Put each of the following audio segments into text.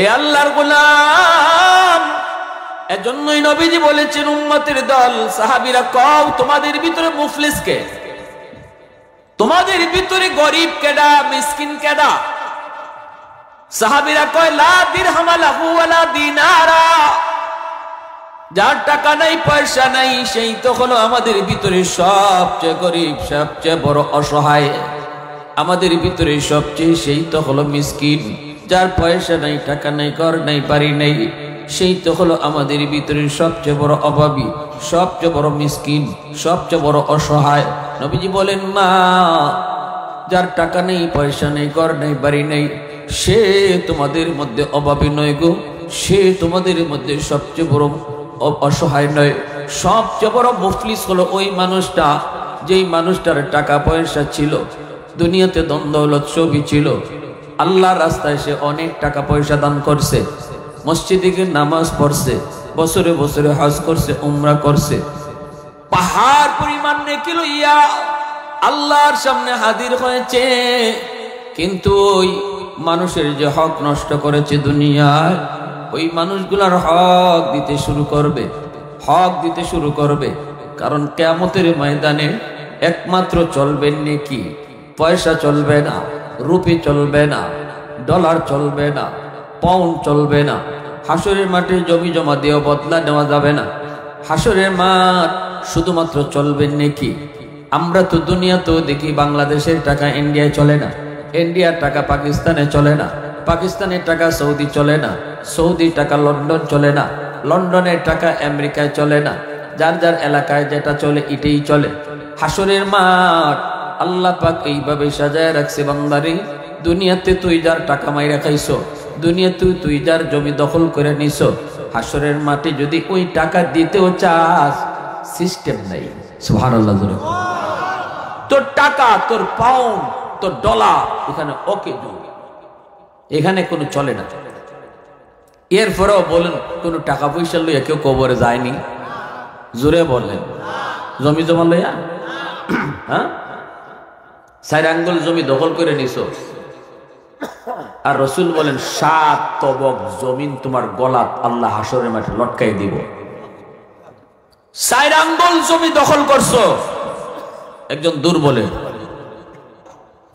এ আল্লাহর গোলাম, এজন্যই নবীজি বলেছেন উম্মতের দল সাহাবীরা কও তোমাদের ভিতরে মুফলিস কে, তোমাদের ভিতরে গরিব কেডা, মিসকিন কেডা? সাহাবীরা কয় লা দিরহাম লাহু ওয়ালা দিনারা, যার টাকা নাই পয়সা নাই সেই তো হলো আমাদের ভিতরে সবচেয়ে গরিব, সবচেয়ে বড় অসহায়। আমাদের ভিতরে সবচেয়ে সেই তো হলো মিসকিন, যার পয়সা নাই, টাকা নাই, ঘর নাই, বাড়ি নাই, সেই তো হলো আমাদের ভিতরে সবচেয়ে বড় অভাবী, সবচেয়ে বড় মিসকিন, সবচেয়ে বড় অসহায়। নবীজি বলেন মা, যার টাকা নেই, পয়সা নেই, ঘর নেই, বাড়ি নেই, সে তোমাদের মধ্যে অভাবী নয় গো, সে তোমাদের মধ্যে সবচেয়ে বড় অসহায় নয়। সবচেয়ে বড় মুফলিস হলো ওই মানুষটা, যেই মানুষটার টাকা পয়সা ছিল, দুনিয়াতে দ্বন্দ্বলত সবই ছিল, আল্লাহর রাস্তায় সে অনেক টাকা পয়সা দান করছে, মসজিদে গিয়ে নামাজ পড়ছে, বছরে বছরে হজ করছে, উমরা করছে, পাহাড় পরিমাণ নেকি লইয়া আল্লাহর সামনে হাজির হয়েছে। কিন্তু ওই মানুষের যে হক নষ্ট করেছে দুনিয়ায়, ওই মানুষগুলার হক দিতে শুরু করবে, হক দিতে শুরু করবে। কারণ কিয়ামতের ময়দানে একমাত্র চলবে নেকি, পয়সা চলবে না, রুপি চলবে না, ডলার চলবে না, পাউন্ড চলবে না। হাসরের মাঠে জমি জমা দিয়েও বদলা নেওয়া যাবে না। হাসরের মাঠ শুধুমাত্র চলবে নেকি। আমরা তো দুনিয়াতেও দেখি বাংলাদেশের টাকা ইন্ডিয়ায় চলে না, ইন্ডিয়ার টাকা পাকিস্তানে চলে না, পাকিস্তানের টাকা সৌদি চলে না, সৌদি টাকা লন্ডন চলে না, লন্ডনের টাকা আমেরিকায় চলে না। যার যার এলাকায় যেটা চলে এটাই চলে। হাসরের মাঠ আল্লাহ পাক এইভাবে সাজায় রাখছে, বান্দারে দুনিয়াতে তুই যার টাকা মাইরা খাইছো, দুনিয়াতে তুই যার জমি দখল করে নিছো, হাসরের মাঠে যদি ওই টাকা দিতেও চাস, সিস্টেম নাই। সুবহানাল্লাহ। তোর টাকা, তোর পাউন্ড, তোর ডলার এখানে ওকে জমি, এখানে কোনো চলে না। এরপরেও বলেন কোন টাকা পয়সা লইয়া কেউ কবরে যায়নি? জোরে বলেন। জমি জমা লইয়া? হ্যাঁ, 4 আঙ্গুল জমি দখল করে নিছো, আর রসুল বলেন 7 তবক জমিন তোমার গলাত আল্লাহ হাসরের মাঠে লটকাই দিব। 4 আঙ্গুল জমি দখল করছো একজন দুর্বলে,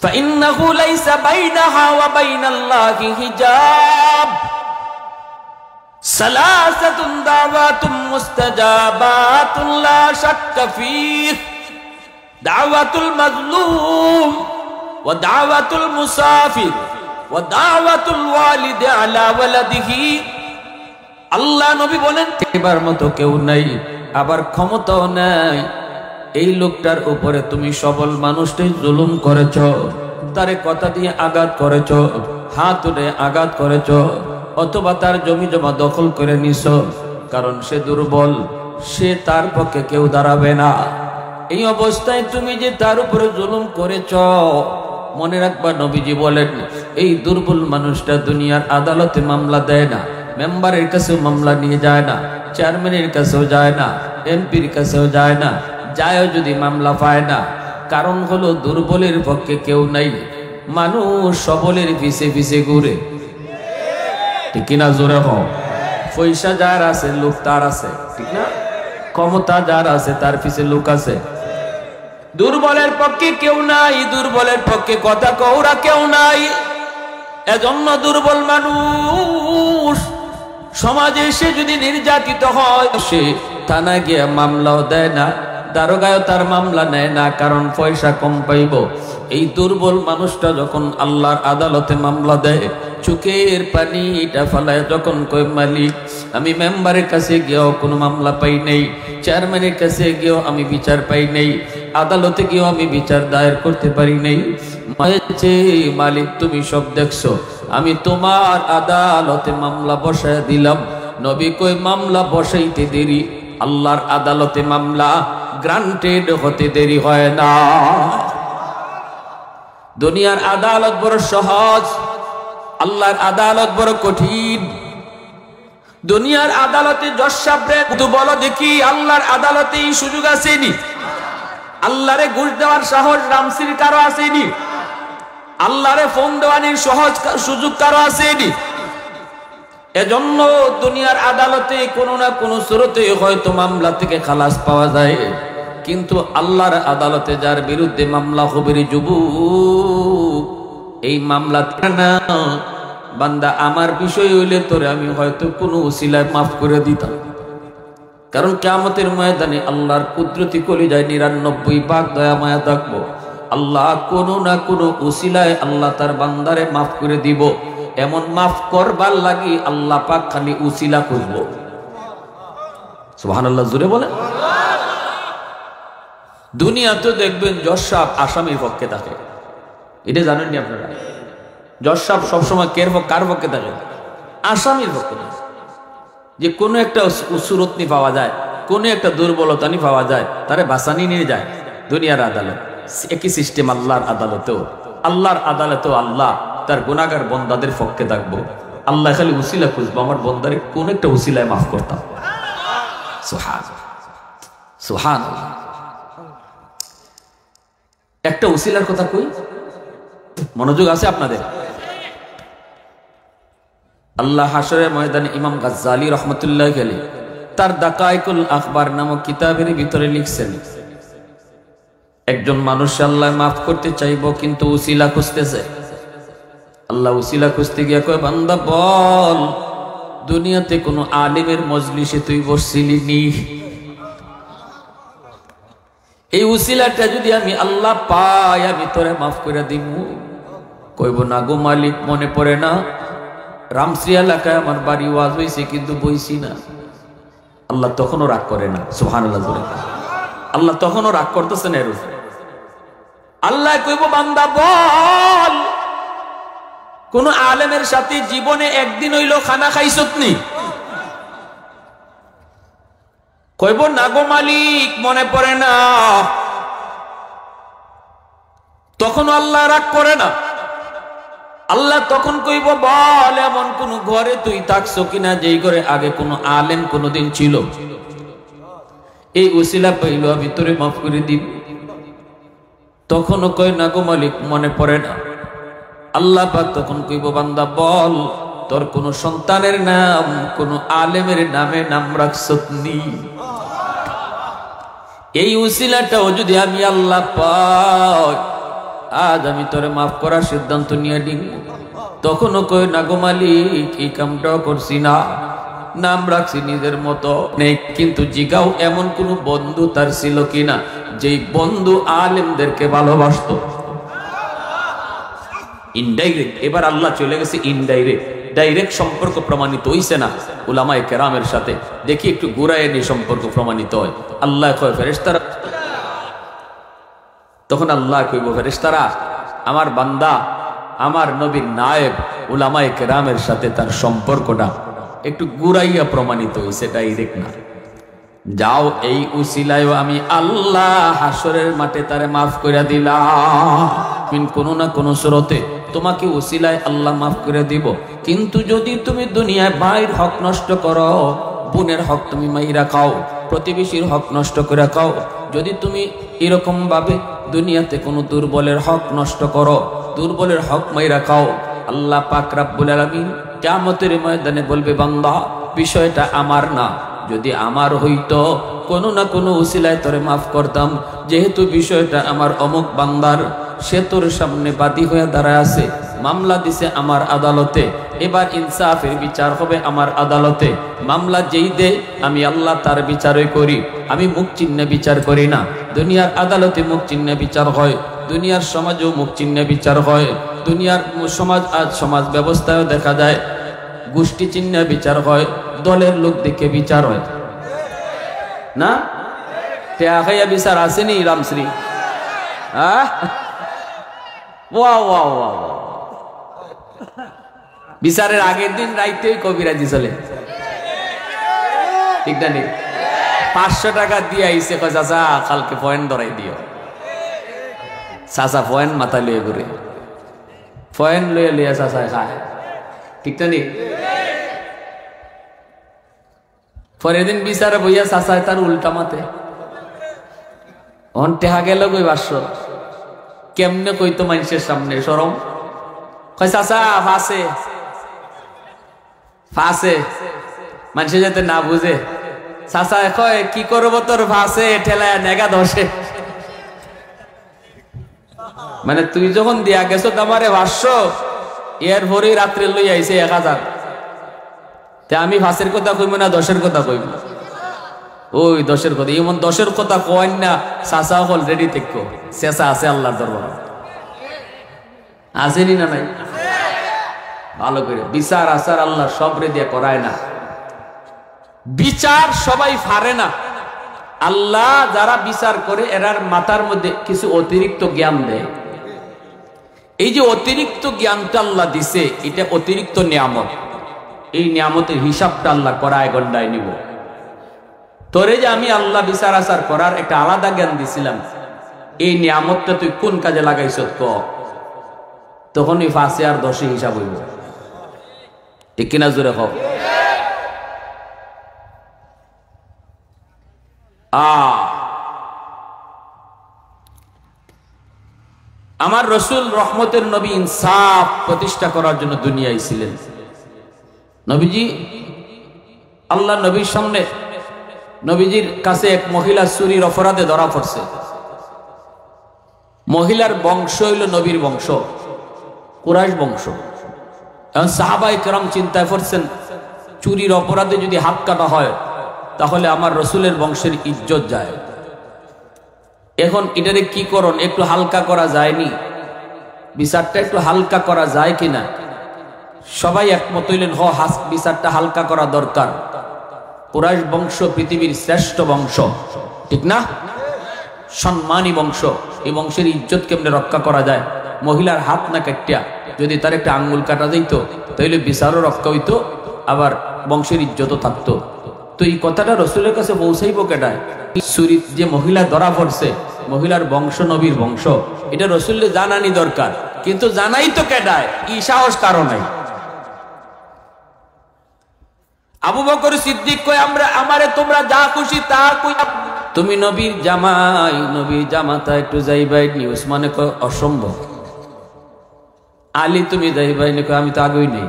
فإنه ليس بينها وبين الله حجاب ثلاثة دعوات مستجابات لا شك فيه دعوة المظلوم ودعوة المسافر ودعوة الوالد على ولده। আল্লাহ নবী বলেন এবার মতো কেউ নাই, আবার ক্ষমতাও নাই। এই লোকটার উপরে তুমি সবল মানুষটাই জুলুম করেছ, তারে কথা দিয়ে আঘাত করেছ, হাত উঠে আঘাত করেছ, অথবা তার জমি জমা দখল করে নিছ। কারণ সে দুর্বল, সে তার পক্ষে কেউ দাঁড়াবে না। এই অবস্থায় তুমি যে তার উপরে জুলুম করেছ, মনে রাখবা নবীজি বলেন এই দুর্বল মানুষটা দুনিয়ার আদালতে মামলা দেয় না, মেম্বারের কাছেও মামলা নিয়ে যায় না, চেয়ারম্যানের কাছেও যায় না, এমপির কাছেও যায় না, যায় যদি মামলা পায় না। কারণ হলো দুর্বলের পক্ষে কেউ নাই, মানুষ সবলের পিছে পিছে ঘুরে, ঠিক কিনা? জোরে হও। পয়সা যার আছে লোক তার আছে, ঠিক না? ক্ষমতা যার আছে তার পিছে লোক আছে। দুর্বলের পক্ষে কেউ নাই, দুর্বলের পক্ষে কথা কওরা কেউ নাই। এজন্য দুর্বল মানুষ সমাজে সে যদি নির্যাতিত হয়, সে থানা গিয়ে মামলাও দেয় না, দারোগায়ও তার মামলা নেয় না, কারণ পয়সা কম পাইব। এই দুর্বল মানুষটা যখন আল্লাহর আদালতে মামলা দেয়, চোখের পানিটা ফালায় যখন কই মালিক আমি মেম্বারের কাছে গিয়েও কোনো মামলা পাই নাই, চেয়ারম্যানের কাছে গিয়েও আমি বিচার পাই নাই, আদালতে গিয়েও আমি বিচার দায়ের করতে পারি নাই, মালিক তুমি সব দেখছো, আমি তোমার আদালতে মামলা বসায় দিলাম। নবী কই মামলা বসাইতে দেরি, আল্লাহর আদালতে মামলা গ্রান্টেড হতে দেরি হয় না। দুনিয়ার আদালত বড় সহজ, আল্লাহর আদালত বড় কঠিন। দুনিয়ার আদালতে জজ সাহেবরে তো বলো দেখি, আল্লাহর আদালতে এই সুযোগ আসেনি? আল্লাহরে ঘুষ দেওয়ার সাহস রামসির কারো আসেনি? আল্লাহরে ফোন দেওয়ানির সহজ সুযোগ কারো আসেনি? এজন্য দুনিয়ার আদালতে কোনো না কোনো সুরতে হয়তো মামলা থেকে খালাস পাওয়া যায়, কিন্তু আল্লাহর আদালতে যার বিরুদ্ধে মামলা হবে রে যুবক, এই মামলা না বান্দা আমার বিষয় হইলে তোরে আমি হয়তো কোনো উসিলায় মাফ করে দিতাম। কারণ কিয়ামতের ময়দানে আল্লাহর কুদরতি কলিজায় 99 ভাগ দয়া মায়া থাকবো। আল্লাহ কোনো না কোনো উসিলায় আল্লাহ তার বান্দারে মাফ করে দিব। এমন মাফ করবার লাগি আল্লাহ পাক খালি উসিলা খুঁজবো। সুবহানাল্লাহ, জোরে বলেন। দুনিয়াতে দেখবেন জজ সাহেব আসামির পক্ষে থাকে, এটা জানেন নি আপনারা? জজ সাহেব সবসময় কার পক্ষে থাকে? আসামির পক্ষে থাকে। যে কোনো একটা সুরতনি পাওয়া যায়, কোনো একটা দুর্বলতানি পাওয়া যায়, তারে বাঁচানি নিয়ে যায় দুনিয়ার আদালত। একই সিস্টেম আল্লাহর আদালতেও। আল্লাহর আদালতেও আল্লাহ তার গুনাহগার বন্দাদের পক্ষে থাকবো। আল্লাহ খালি উসিলা খুঁজবো, আমার বন্দারে কোন একটা উসিলায় মাফ করতাম। সুবহানাল্লাহ। একটা উসিলার কথা কই, মনোযোগ আছে আপনাদের? আল্লাহ হাশরের ময়দানে ইমাম গাজ্জালি রহমতুল্লাহ আলাইহি তার দাকাইকুল আখবার নামক কিতাবের ভিতরে লিখছেন, একজন মানুষ আল্লাহ মাফ করতে চাইবো কিন্তু উসিলা খুঁজতেছে। আল্লাহ উসিলা খুঁজতে গিয়ে কয়, বান্দা বল, দুনিয়াতে কোনো আলিমের মজলিসে তুই বসছিলি নি? এই উসিলাটা যদি আমি আল্লাহ পাই, আমি তোরে মাফ করে দিব। কইব না গো মালিক, মনে পড়ে না, রামশ্রী এলাকায় আমার বাড়ি ওয়াজ হয়েছে কিন্তু বইছি না। আল্লাহ তখনও রাগ করে না। সুবহানাল্লাহ। আল্লাহ তখনও রাগ করতেছেন এর উপরে। আল্লাহ কইব, বান্দা বল, কোন আলেমের সাথে জীবনে একদিন হইল খানা খাইছত নি? কইব না গো মালিক, মনে পড়ে না। তখন আল্লাহ রাগ করে না। আল্লাহ তখন কইব, বল, এমন কোন ঘরে তুই থাকছো কিনা যেই ঘরে আগে কোন আলেম কোনদিন ছিল? এই উসিলা পাইল, আমি তোরে মাফ করে দিব। তখনও কয় না গো মালিক, মনে পড়ে না। আল্লাহ পাক তখন কইব, বান্দা বল, তোর কোন সন্তানের নাম কোন আলেমের নামে নাম রাখছত নি? এই উসিলাটাও যদি আমি আল্লাহ পাই, আজ আমি তোরে মাফ করার সিদ্ধান্ত নিয়ে নিব। তখনও কই না গো মালিক, এই কামটাও করছি না, নাম রাখছি নিজের মতো নেই। কিন্তু জিগাও এমন কোন বন্ধু তার ছিল কিনা যেই বন্ধু আলেমদেরকে ভালোবাসতো? ইনডাইরেক্ট। এবার আল্লাহ চলে গেছে ইনডাইরেক্ট। ডাইরেক্ট সম্পর্ক প্রমাণিত হইছে না উলামায়ে কেরামের সাথে, দেখি একটু ঘুরায় নিয়ে সম্পর্ক প্রমাণিত হয়। আল্লাহ কয়, ফেরেশতারা, তখন আল্লাহ কইব, ফেরেশতারা, আমার বান্দা আমার নবীর নায়েব উলামায়ে কেরামের সাথে তার সম্পর্কটা একটু গুরাইয়া প্রমাণিত হইছে, ডাইরেক্ট না। যাও, এই উসিলায় আমি আল্লাহ হাসরের মাঠে তারে মাফ করে দিলাম। কোন না কোন সুরতে তোমাকে উসিলায় আল্লাহ মাফ করে দিব। কিন্তু যদি তুমি দুনিয়ায় ভাইয়ের হক নষ্ট করো, বোনের হক তুমি মাইরা খাও, প্রতিবেশীর হক নষ্ট করে খাও, যদি তুমি এরকম ভাবে দুনিয়াতে কোনো দুর্বলের হক নষ্ট করো, দুর্বলের হক মাইরা খাও, আল্লাহ পাক রব্বুল আলামিন কিয়ামতের ময়দানে বলবে, বান্দা, বিষয়টা আমার না, যদি আমার হইতো কোনো না কোনো উসিলায় তোরে মাফ করতাম। যেহেতু বিষয়টা আমার অমুক বান্দার, সে তোর সামনে বাদী হয়ে দাঁড়ায় আছে, মামলা দিছে আমার আদালতে, এবার ইনসাফের বিচার হবে আমার আদালতে। মামলা যেই দে আমি আল্লাহ তার বিচারই করি, আমি মুখ চিহ্নে বিচার করি না। দুনিয়ার আদালতে মুখ চিহ্নে বিচার হয়, দুনিয়ার সমাজেও মুখ চিহ্নে বিচার হয়। দুনিয়ার সমাজ, আজ সমাজ ব্যবস্থায় দেখা যায় গোষ্ঠী চিহ্নে বিচার হয়, দলের লোক দেখে বিচার হয় না? টেয়া খাইয়া বিচার আসেনি রামশ্রী? বিচারের আগের দিন রাইতে কবিরাজি চলে, ঠিক না? 500 টাকা দিয়ে আইসে, কয় চাচা কালকে পয়েন্ট ধরাই দিও। চাচা পয়েন্ট মাথায় লয়ে ঘুরে, পয়েন্ট লয়ে লইয়া চাচা খায়, ঠিক না? পরের দিন বিচারে বইয়া চাচায় তার উল্টা মাতে, অন টেহা গেল কই 500, কেমনে কইতো মানুষের সামনে, শরম? কয় চাচা ফাঁসে ফাঁসে মানুষে যাতে না বুঝে চাচা কয় কি করবো তোর ফাঁসে ঠেলায় নেগা ধসে। মানে তুই যখন দিয়া গেছো তোমারে 500 এর পরে রাত্রে লই আইছে 1000, তে আমি ফাঁসের কথা কইব না 10-এর কথা কইব? ওই 10-এর কথা, এমন 10-এর কথা কয় না চাচা হল রেডি থেকো, চেঁচা আছে আল্লাহর দরবার আসেনি না নাই? ভালো করে বিচার আচার আল্লাহ সবরে দিয়ে করায় না, বিচার সবাই পারে না। আল্লাহ যারা বিচার করে এরার মাথার মধ্যে কিছু অতিরিক্ত জ্ঞান দেয়। এই যে অতিরিক্ত জ্ঞানটা আল্লাহ দিছে, এটা অতিরিক্ত নিয়ামত। এই নিয়ামতের হিসাবটা আল্লাহ করায় গন্ডায় নিব। তোরে যে আমি আল্লাহ বিচার আচার করার একটা আলাদা জ্ঞান দিছিলাম, এই নিয়ামতটা তুই কোন কাজে লাগাইছ ক, তখনই 5 আর 10 হিসাব হইব। ঠিক কিনা জোরে হোক? আমার রসুল রহমতের নবী ইনসাফ প্রতিষ্ঠা করার জন্য দুনিয়ায় ছিলেন। নবীজি আল্লাহ নবীর সামনে, নবীজির কাছে এক মহিলা চুরির অপরাধে ধরা পড়ছে। মহিলার বংশ হইল নবীর বংশ, কুরাইশ বংশ। এখন সাহাবায়ে কেরাম চিন্তায় পড়ছেন, চুরির অপরাধে যদি হাত কাটা হয় তাহলে আমার রসুলের বংশের ইজ্জত যায়। এখন এটারে কি করণ, একটু হালকা করা যায়নি? বিচারটা একটু হালকা করা যায় কিনা? সবাই একমত হইলেন, বিচারটা হালকা করা দরকার। কুরাইশ বংশ পৃথিবীর শ্রেষ্ঠ বংশ, ঠিক না? সম্মানী বংশ। এই বংশের ইজ্জত কেমনে রক্ষা করা যায়? মহিলার হাত না কাটিয়া যদি তার একটা আঙ্গুল কাটা যাইতো তাইলে বিচারও রক্ষা হইতো, আবার বংশের ইজ্জতও থাকতো। তো এই কথাটা রসুলের কাছে পৌঁছাইব কেটায়? চুরি যে মহিলা ধরা পড়ছে, মহিলার বংশ নবীর বংশ, এটা রসুলের জানানি দরকার। কিন্তু জানাই তো কেটায়? ই সাহস কারো নাই। আবু বকর সিদ্দিক কয়, আমারে তোমরা যা খুশি তা কই, তুমি নবীর জামাই, নবীর জামাতা একটু যাইবাইনি। উসমানে কয় অসম্ভব। আলী তুমি যাইবাইনি? কয় আমি তো আগেই নেই,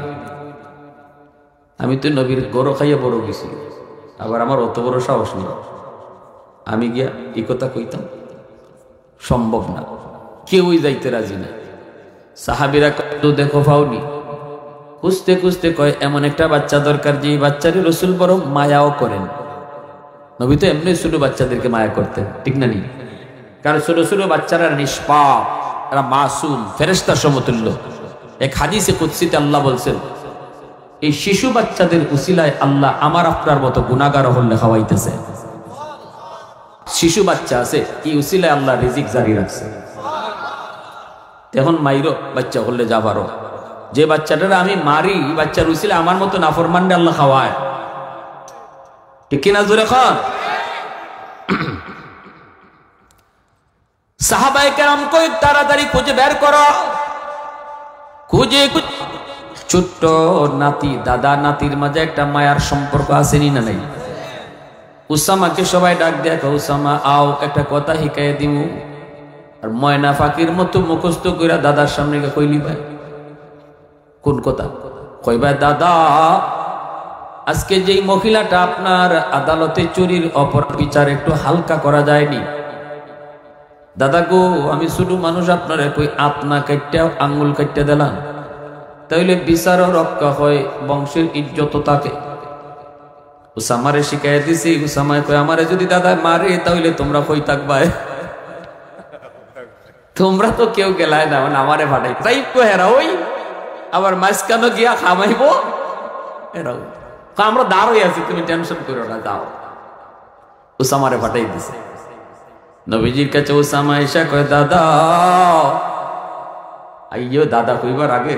আমি তো নবীর গরু খাইয়া বড় গেছি, আবার আমার অত বড় সাহস নেই, আমি গিয়া এই কথা কইতাম? সম্ভব না, কেউই যাইতে রাজি না। সাহাবীরা কত দেখো পাওনি, খুঁজতে খুঁজতে কয় এমন একটা বাচ্চা দরকার যে বাচ্চারে রসুল বড় মায়াও করেন। নবী তো এমনি ছোট বাচ্চাদেরকে মায়া করতেন, ঠিক না? নি কারণ ছোট ছোট বাচ্চারা নিষ্পাপ, এরা মাসুম, ফেরেশতা সমতুল্য। এক হাদিসে কুদসিতে আল্লাহ বলছেন, এই শিশু বাচ্চাদের উসিলায় আল্লাহ আমার আপনার মতো গুনাহগার হলে খাওয়াইতেছে। শিশু বাচ্চা আছে, এই উসিলায় আল্লাহ রিজিক জারি রাখছে। এখন মাইরো বাচ্চা হলে যাবারও, যে বাচ্চাটারা আমি মারি, বাচ্চার উসিলায় আমার মতো নাফরমানরে আল্লাহ খাওয়ায়, ঠিক কিনা জোরে খান? সাহাবায়ে কেরাম কই তাড়াতাড়ি খুঁজে বের করো। খুঁজে ছোট্ট নাতি, দাদা নাতির মাঝে একটা মায়ার সম্পর্ক আসেনি না নাই? উসামাকে সবাই ডাক দেয়, উসামা আও একটা কথা হিকায়ে দিমু। আর ময়না ফাকির মতো মুখস্থ কইরা দাদার সামনে কইলি ভাই কোন কথা? কই ভাই দাদা, আজকে যেই মহিলাটা আপনার আদালতে চুরির অপরাধ বিচার একটু হালকা করা যায়নি? দাদা গো, আমি শুধু মানুষ, আপনারা কই আপনা কাটটা আঙ্গুল কাটটা দিলাম, তাইলে বিচারও রক্ষা হয়, বংশের ইজ্জত থাকে। উসামারে শিখাই দিছি। উসামায় কয় আমারে যদি দাদা মারে তাহলে তোমরা কই থাকবা? তোমরা তো কেউ গেলায় না, মানে আমারে ফাটাই তাই তো হেরা ওই আবার মাঝখানে গিয়া খামাইব এরাও। আমরা দাঁড়াই আছি, তুমি টেনশন করো না, যাও। উসামারে ফাটাই দিছে। নবীজির কাছে উসামা এসা কয় দাদা, আইয়ো দাদা কইবার আগে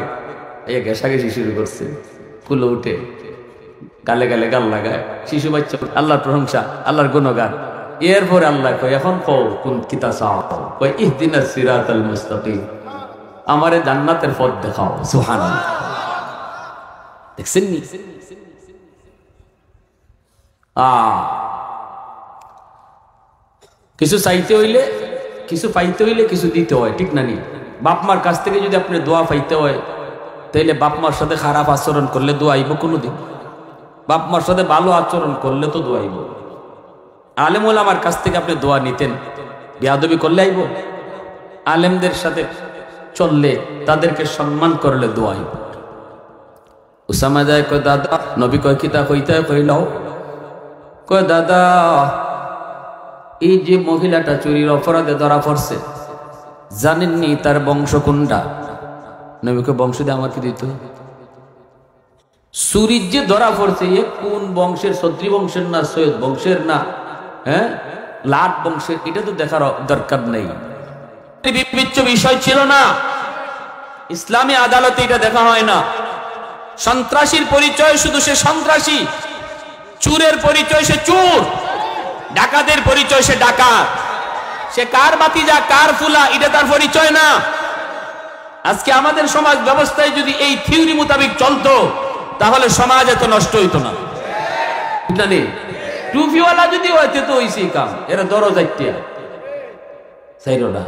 এই ঘেঁষাঘেঁষি শুরু করছে, কুলো উঠে গালে গালে গাল লাগায়। শিশু বাচ্চা আল্লাহর প্রশংসা, আল্লাহর গুণগান। এরপরে আল্লাহ কয় এখন কও কোন কিতা চাও? কয় ইহদিনাস সিরাতাল মুস্তাকিম, আমারে জান্নাতের পথ দেখাও। সুবহানাল্লাহ, দেখছেন নি? কিছু চাইতে হইলে, কিছু পাইতে হইলে কিছু দিতে হয়, ঠিক না? নি বাপ মার কাছ থেকে যদি আপনি দোয়া পাইতে হয়, তাইলে বাপ মার সাথে খারাপ আচরণ করলে দোয়া আইব কোনোদিন? বাপ মার সাথে ভালো আচরণ করলে তো দোয়াইব। আলেম ওলামার কাছ থেকে আপনি দোয়া নিতেন, বেয়াদবি করলে আইব? আলেমদের সাথে চললে, তাদেরকে সম্মান করলে দোয়াইব। উসামা যায় কয় দাদা, নবী কয় কিতা কইতে কইলাও? কয় দাদা, এই যে মহিলাটা চুরির অপরাধে ধরা পড়ছে, জানেননি তার বংশ কোনটা? নবীকে বংশ দিয়ে আমার কি দিত? চুরির যে ধরা পড়ছে, এ কোন বংশের? ছত্রী বংশের না সৈয়দ বংশের না হ্যাঁ লাট বংশের? এটা তো দেখার দরকার নেই। বিচ্ছ বিষয় ছিল না, ইসলামী আদালতে এটা দেখা হয় না। সন্ত্রাসীর পরিচয় শুধু সে সন্ত্রাসী, চোরের পরিচয় সে চোর, ডাকাতের পরিচয় সে ডাকাত, সে কার বাতিজা কার ফুলা এটা তার পরিচয় না। আজকে আমাদের সমাজ ব্যবস্থায় যদি এই থিওরি মোতাবেক চলতো, তাহলে সমাজ এত নষ্ট হইতো না। টুপিওয়ালা যদি হইতে তো হইছে কাম, এরা দরজাইতে চাইরো না।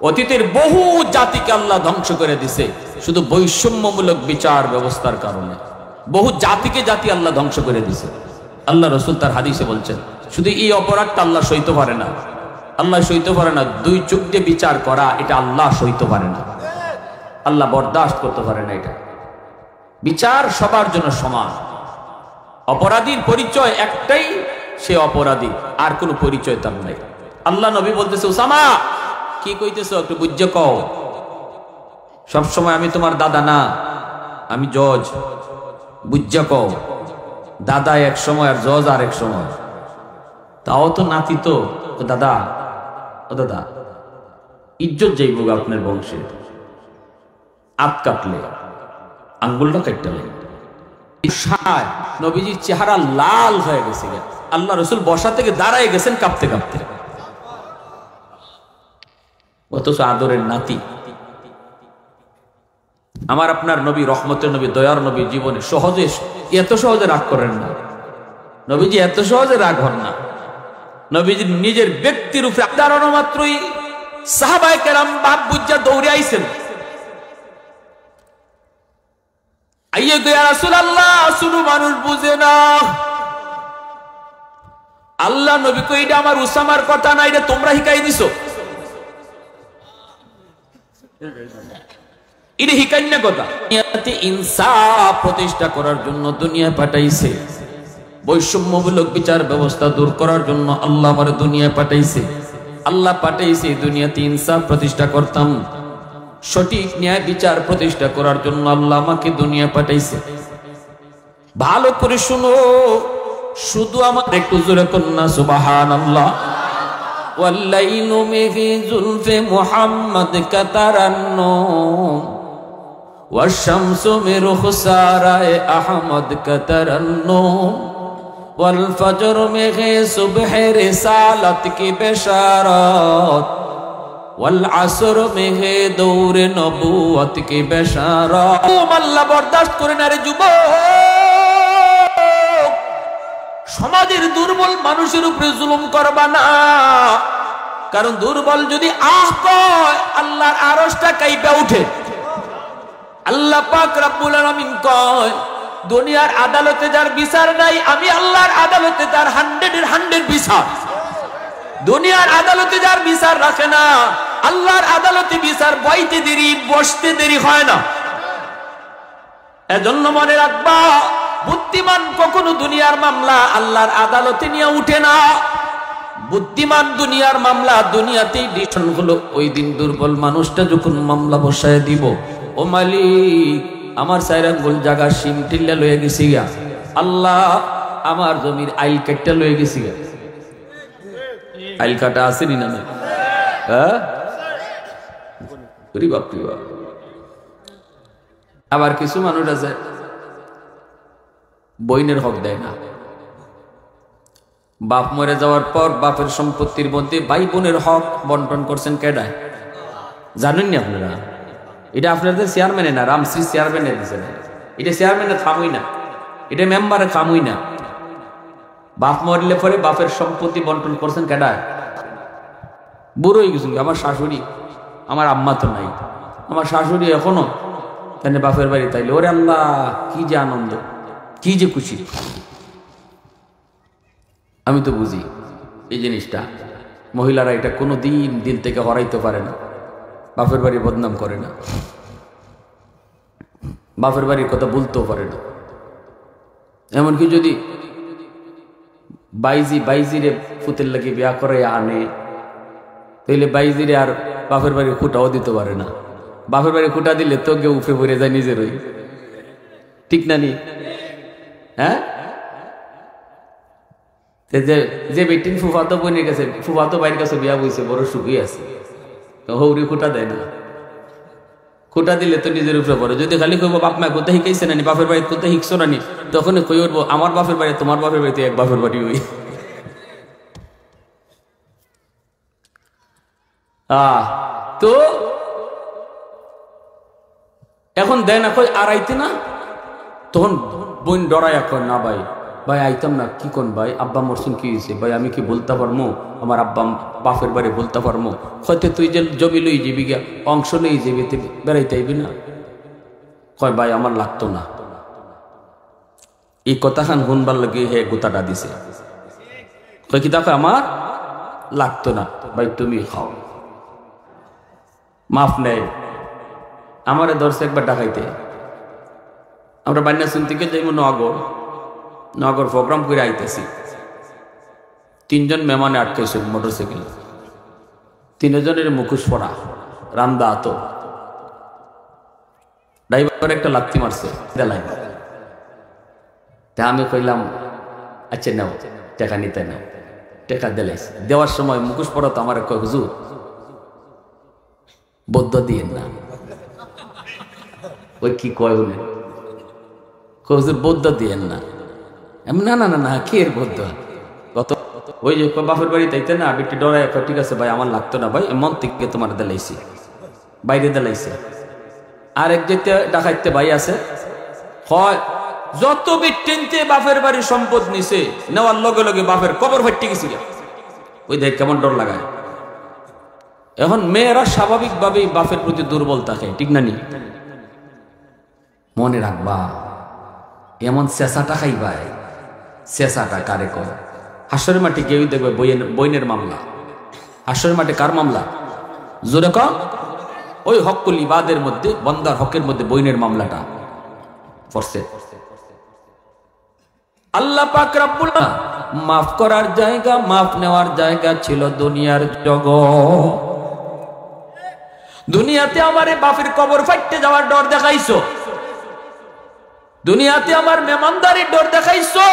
অতীতের বহু জাতিকে আল্লাহ ধ্বংস করে দিছে শুধু বৈষম্যমূলক বিচার ব্যবস্থার কারণে। বহু জাতিকে জাতি আল্লাহ ধ্বংস করে দিছে। আল্লাহ রসুল তার হাদিসে বলছেন, শুধু এই অপরাধটা আল্লাহ সইতে পারে না। আল্লাহ সইতে পারে না দুই চোখ দিয়ে বিচার করা, এটা আল্লাহ সইতে পারে না, আল্লাহ বরদাস্ত করতে পারে না। এটা বিচার সবার জন্য সমান। অপরাধীর পরিচয় একটাই, সে অপরাধী, আর কোনো পরিচয় তার নাই। আল্লাহ নবী বলতেছে, উসামা কি কইতেছো একটু বুঝে কও। সবসময় আমি তোমার দাদা না, আমি জজ, বুঝে কও। দাদা এক সময় আর জজ আর এক সময়। তাও তো নাতি তো। দাদা, ও দাদা, ইজ্জত যাইব আপনার বংশে। আত কাটলে আঙ্গুলটা কাটতে লাগে। নবীজির চেহারা লাল হয়ে গেছে। আল্লাহ রসুল বসা থেকে দাঁড়ায় গেছেন কাঁপতে কাঁপতে। অথচ আদরের নাতি। আমার আপনার নবী, রহমতের নবী, দয়ার নবী জীবনে সহজে, এত সহজে রাগ করেন না। নবীজি এত সহজে রাগ হন না। নবীজি নিজের ব্যক্তির উপরে দাঁড়ানো মাত্রই সাহাবায়ে কেরাম বাপ বুঝা দৌড়ে আইছেন। আইয়ে ইয়া রাসূলুল্লাহ, শুধু মানুষ বুঝে না। আল্লাহ নবী কই, এটা আমার উসামার কথা না, এটা তোমরা শিখাই দিছো। এটা হিকাইন্না কথা। দুনিয়াতে ইনসাফ প্রতিষ্ঠা করার জন্য দুনিয়া পাঠাইছে। বৈষম্যমূলক বিচার ব্যবস্থা দূর করার জন্য আল্লাহ আমার দুনিয়া পাঠাইছে। আল্লাহ পাঠাইছে দুনিয়াতে ইনসাফ প্রতিষ্ঠা করতাম, সঠিক ন্যায় বিচার প্রতিষ্ঠা করার জন্য আল্লাহ আমাকে দুনিয়া পাঠাইছে। ভালো করে শুনো, শুধু আমার একটু জোরে কন্যা সুবহানাল্লাহ। ওয়াল্লাইলু মিফি জুলফি মুহাম্মদ কাতারান্নুম ওয়াশ-শামসু মিরখসারায়ে আহমদ কাতারান্নুম ওয়াল ফজর মিফি সুবহি রিসালাত কি বিশারাত ওয়াল আসর মিফি দৌরে নবুয়ত কি বিশারাত। আল্লাহ বরদাস্ত করে না রে যুবক। সমাজের দুর্বল মানুষের উপরে জুলুম করবা না, কারণ দুর্বল যদি আহ কয় আল্লাহর আরশটা কাঁপে ওঠে। আল্লাহ পাক রব্বুল আলামিন কয়, দুনিয়ার আদালতে যার বিচার নাই, আমি আল্লাহর আদালতে তার 100-এর 100 বিচার। দুনিয়ার আদালতে যার বিচার রাখে না, আল্লাহর আদালতে বিচার বইতে দেরি, বসতে দেরি হয় না। এজন্য মনে রাখবা, বুদ্ধিমান কখনো দুনিয়ার মামলা আল্লাহর আদালতে নিয়ে উঠে না। বুদ্ধিমান দুনিয়ার মামলা দুনিয়াতেই ডিসিশন হলো। ওই দিন দুর্বল মানুষটা যখন মামলা বসায় দিব, ও মালিক আমার 4 আঙ্গুল জায়গা শিং টিল্লা লয়ে গেছি গা, আল্লাহ আমার জমির আইল কাটটা লয়ে গেছি গা। আইল কাটা আসেনি না? হ্যাঁ, আবার কিছু মানুষ আছে বইনের হক দেয় না। বাপ মরে যাওয়ার পর বাপের সম্পত্তির মধ্যে ভাই বোনের হক বন্টন করছেন কেডায় জানেন নি আপনারা? এটা আপনাদের চেয়ারম্যানে না, রামশ্রী চেয়ারম্যানে দিচ্ছেন। এটা চেয়ারম্যানে থামুই না, এটা মেম্বারে থামুই না। বাপ মরলে পরে বাপের সম্পত্তি বন্টন করছেন কেডায়? বুড়ো হয়ে গেছেন। আমার শাশুড়ি, আমার আম্মা তো নাই, আমার শাশুড়ি এখনো তাই বাপের বাড়ি তাইলে ওরে আল্লাহ কি যে আনন্দ, কি যে খুশি। আমি তো বুঝি এই জিনিসটা, মহিলারা এটা কোনো দিন দিল থেকে হরাইতে পারে না, বাপের বাড়ি বদনাম করে না, বাপের বাড়ির কথা বলতেও পারে না। এমনকি যদি বাইজিরে ফুতের লাগে বিয়া করে আনে, তাইলে বাইজিরে আর বাপের বাড়ি খুঁটাও দিতে পারে না। বাপের বাড়ি খুঁটা দিলে তো কেউ উফে পড়ে যায় নিজেরই, ঠিক না নি? হ্যাঁ, যে বেটিন ফুফাতো বোনের কাছে, ফুফাতো ভাইয়ের কাছে বিয়া বইছে, বড় সুখী আছে, তো হৌরি খুঁটা দেয় না। খুঁটা দিলে তো নিজের উপরে পড়ে। যদি খালি কইব বাপ মা কোথায় শিখাইছে নানি, বাপের বাড়ি কোথায় শিখছো নানি, তখন কই উঠবো আমার বাপের বাড়ি তোমার বাপের বাড়িতে এক বাপের বাড়ি হই। তো এখন দেয় না, কই আর আইতে না, তখন বোন ডরায় এখন, না ভাই ভাই আইতাম না, কি কোন ভাই আব্বা মরসুন কি হয়েছে ভাই, আমি কি বলতে পারবো আমার আব্বা বাপের বাড়ি বলতে পারবো? হয়তো তুই যে জমি লই যাবি গিয়া, অংশ লই যাবি, বেড়াইতে আইবি না? কয় ভাই আমার লাগতো না। এই কথা খান শুনবার লাগে হে গোতাটা দিছে, কয় কি দেখো আমার লাগতো না ভাই, তুমি খাও। মাফ নেই, আমারে ধরছে একবার ডাকাইতে, আমরা বান্যা শুনতে গিয়ে যাইব নগর প্রোগ্রাম করে আইতেছি, 3 জন মেহমানে আটকাইছে মোটরসাইকেল, 3 জনের মুখোশ পরা, রান্দা আতো, ড্রাইভার একটা লাত্তি মারছে দেলাই। তা আমি কইলাম আচ্ছা নাও টাকা নিতে, নাও টাকা দিলাইছে। দেওয়ার সময় মুখোশ পরা তো আমার কয় হুজুর বদ্ধ দিয়েন না। ওই কি কয় বলে, হুজুর বদ্ধ দিয়েন না। না না না না, কি এর বদ্ধ? কত ওই যে বাপের বাড়ি তাইতে না, বেটি ডরাই, ঠিক আছে ভাই আমার লাগতো না ভাই, মন থেকে তোমার দিলাইছি, বাইরে দিলাইছে। আর এক যেতে ডাকাইতে ভাই আছে, হয় যত বিটিনতে বাপের বাড়ির সম্পদ নিছে, নেওয়ার লগে লগে বাপের কবর ফাটতে গেছিল, ওই দেখ কেমন ডর লাগায়। এখন মেয়েরা স্বাভাবিকভাবেই বাপের প্রতি দুর্বল থাকে, ঠিক না নি? মনে রাখবা এমন চেঁচাটা খাইবাই, চেঁচাটা কারে কয়? হাসরের মাঠে কেউ দেখবে বইনের মামলা। হাসরের মাঠে কার মামলা? জোরে কও। ওই হকুল ইবাদের মধ্যে, বন্দার হকের মধ্যে বইনের মামলাটা পড়ছে। আল্লাহ পাক রব্বুল মাফ করার জায়গা, মাফ নেওয়ার জায়গা ছিল দুনিয়ার জগৎ। দুনিয়াতে আমারে বাপের কবর ফাইটতে যাওয়ার ডর দেখাইছো, দুনিয়াতে আমার মেহমানদারির ডর দেখাইছো,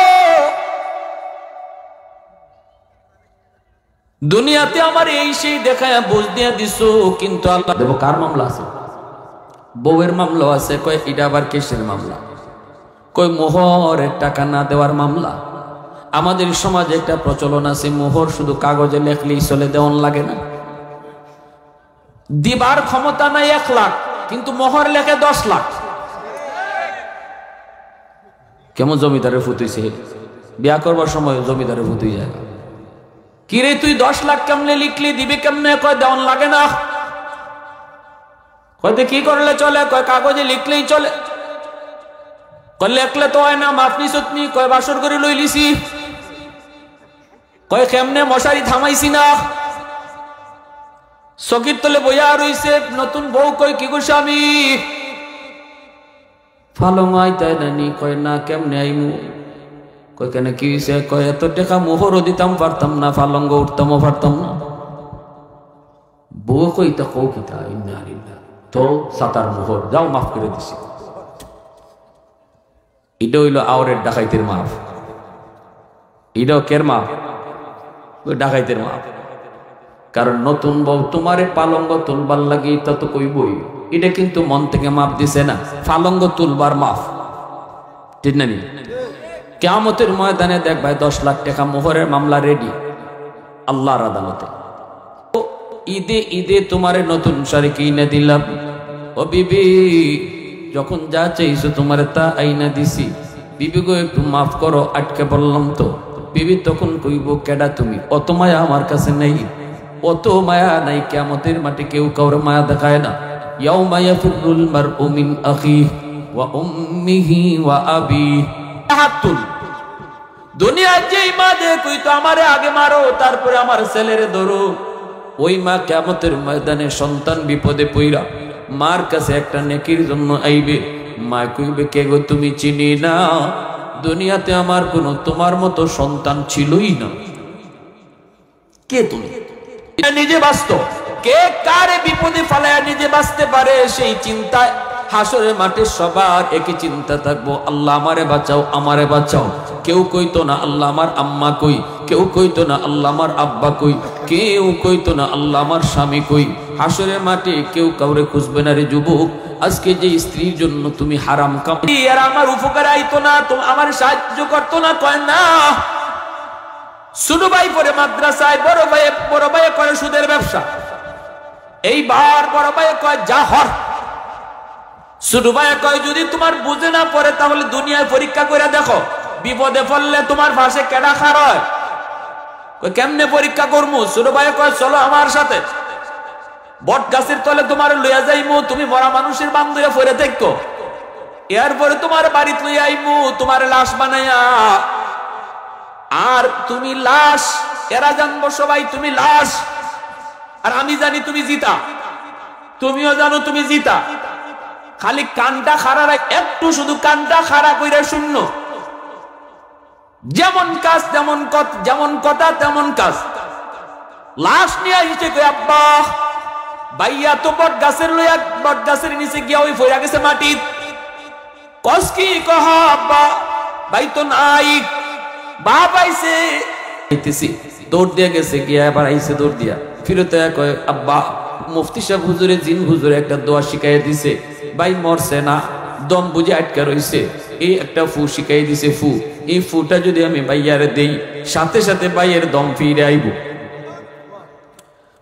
দুনিয়াতে আমার এই সেই দেখায় বুঝ দিয়া দিছো। কিন্তু আল্লাহ দেব কার মামলা আছে? বউয়ের মামলা আছে। কয় এটা আবার কিসের মামলা? কই মোহরের টাকা না দেওয়ার মামলা। আমাদের সমাজে একটা প্রচলন আছে, মোহর শুধু কাগজে লেখলেই চলে, দেওয়ান লাগে না। দিবার ক্ষমতা নাই 1 লাখ, কিন্তু মোহর লেখে 10 লাখ। কেমন জমিদারের ফুতুইছে, বিয়া করবার সময় জমিদারের ফুতুই যায়। কিরে তুই 10 লাখ কেমনে লিখলি, দিবি কেমনে? কয় দেওয়ান লাগে না। কয়তে কি করলে চলে? কয় কাগজে লিখলেই চলে। কয় লেখলে তো হয় না, মাফনি সতনি। কয় বাসর করে লই লিছি। কয় কেমনে? মশারি থামাইছি না, চকির তলে বইয়া রইছে নতুন বউ। কয় কি গো স্বামী? ফালং আইতাই নানি। কয় না, কেমনে আইমু? কয় কেন কি হইছে? কয় এত টাকা মোহরও দিতাম পারতাম না, ফালঙ্গ উঠতামও পারতাম না। বউ কইতা কৌ কিতা তো 7 মোহর, যাও মাফ করে দিছি। এটা হইল আওরের ডাকাইতের মাফ। এটাও কের মাফ? ওই ডাকাইতের মাফ। কারণ নতুন বউ তোমারে পালঙ্গ তুলবার লাগে তা তো কইবই, এটা কিন্তু মন থেকে মাফ দিছে না, পালঙ্গ তুলবার মাফ, ঠিক না? কিয়ামতের ময়দানে দেখ ভাই 10 লাখ টাকা মোহরের মামলা রেডি আল্লাহর আদালতে। ঈদে ঈদে তোমারে নতুন শাড়ি কিনে দিলাম, ও বিবি যখন যা চাইছো তোমারে তা আইনা দিছি, বিবি গো একটু মাফ করো, আটকে বললাম তো। বিবি তখন কইব কেডা তুমি? অত মায়া আমার কাছে নেই, অত মায়া নাই। কিয়ামতের মাঠে কেউ কাউরে মায়া দেখায় না। ইয়াউমা ইয়াফিরুল মারউ মিন আখিহি ওয়া উম্মিহি ওয়া আবিহি। হাতুল দুনিয়ার যেই মা দেখই তো আমারে আগে মারো তারপরে আমার ছেলেরে ধরো, ওই মা কিয়ামতের ময়দানে সন্তান বিপদে পইরা মার কাছে একটা নেকির জন্য আইবে। মা কইবে, কে গো তুমি? চিনি না, দুনিয়াতে আমার কোনো তোমার মতো সন্তান ছিলই না। কে তুমি? নিজে বাঁচত, কে কারে বিপদে ফালায়া নিজে বাঁচতে পারে সেই চিন্তায় হাসরের মাঠে সবার একই চিন্তা থাকবো, আল্লাহ আমারে বাঁচাও, আমারে বাঁচাও। কেউ কইতো না আল্লাহ আমার আম্মা কই, কেউ কইতো না আল্লাহ আমার আব্বা কই, কেউ কইতো না আল্লাহ আমার স্বামী কই। হাসরের মাঠে কেউ কাউরে খুঁজবে না রে যুবক। আজকে যে স্ত্রীর জন্য তুমি হারাম কামাই, আর আমার উপকার আইতো না, তুমি আমার সাহায্য করতো না, কয় না। ছোট ভাই পরে মাদ্রাসায়, বড় ভাই করে সুদের ব্যবসা। এইবার বড় ভাই কয় যা হর, ছোট ভাই কয় যদি তোমার বুঝে না পড়ে তাহলে দুনিয়ায় পরীক্ষা করে দেখো, বিপদে পড়লে তোমার পাশে কেডা খার হয়? কেমনে পরীক্ষা করবো? ছোট ভাই কয় চলো আমার সাথে, বট গাছের তলে তোমার লইয়া যাইমু, তুমি মরা মানুষের বাম ধরে পড়ে দেখো, এরপরে তোমার বাড়িতে লইয়া আইমু, তোমার লাশ বানাইয়া। আর তুমি লাশ, এরা জানবো সবাই তুমি লাশ, আর আমি জানি তুমি জিতা, তুমিও জানো তুমি জিতা। খালি কানটা খাড়া রাখ, একটু শুধু কানটা খাড়া কইরা শূন্য, যেমন কাজ তেমন কথা, যেমন কথা তেমন কাজ। লাশ নিয়ে আসছে কই আব্বা ভাইয়া তো বট গাছের লইয়া, বট গাছের নিচে গিয়া ওই ফইরা গেছে মাটি। কস কি কহ আব্বা ভাই তো নাই, বাপ আইছে, দৌড় দিয়ে গেছে, গিয়া আবার আইছে দৌড় দিয়া, ফিরতে কয় আব্বা মুফতি সাহেব হুজুরে, জিন হুজুরে একটা দোয়া শিখাইয়া দিছে, ভাই মরছে না, দম বুঝে আটকা রইছে, এই একটা ফু শিখাই দিছে, ফু, এই ফুটা যদি আমি ভাইয়ারে দেই সাথে সাথে ভাইয়ের দম ফিরে আইব।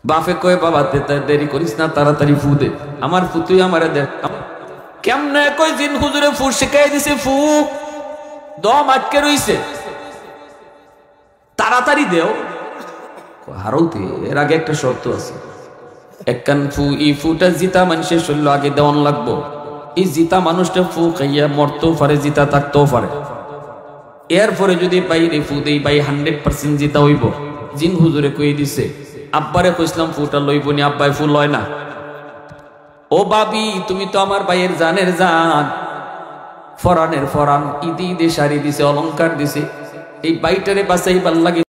বাপে কয় বাবা দেরি করিস না, তাড়াতাড়ি ফু দে, আমার ফু তুই আমারে দে। কেমনে? কই জিন হুজুরে ফু শিখাই দিছে, ফু দম আটকে রইছে, তাড়াতাড়ি দেও। হারৌতে এর আগে একটা শর্ত আছে, একখান ফু, এই ফুটা জিতা মানুষের শরীর আগে দেওয়ান লাগবো। এই জিতা মানুষটা ফু খাইয়া মরতেও পারে, জিতা থাকতেও পারে। এরপরে যদি বাইরে ফু দেই ভাই 100% জিতা হইব। জিন হুজুরে কই দিছে, আব্বারে কইছিলাম ফুটা লইব নি, আব্বাই ফু লয় না। ও বাবি তুমি তো আমার ভাইয়ের জানের জান, ফরানের ফরান, ঈদে ঈদে শাড়ি দিছে, অলংকার দিছে, এই বাইটারে বাঁচাইবার লাগে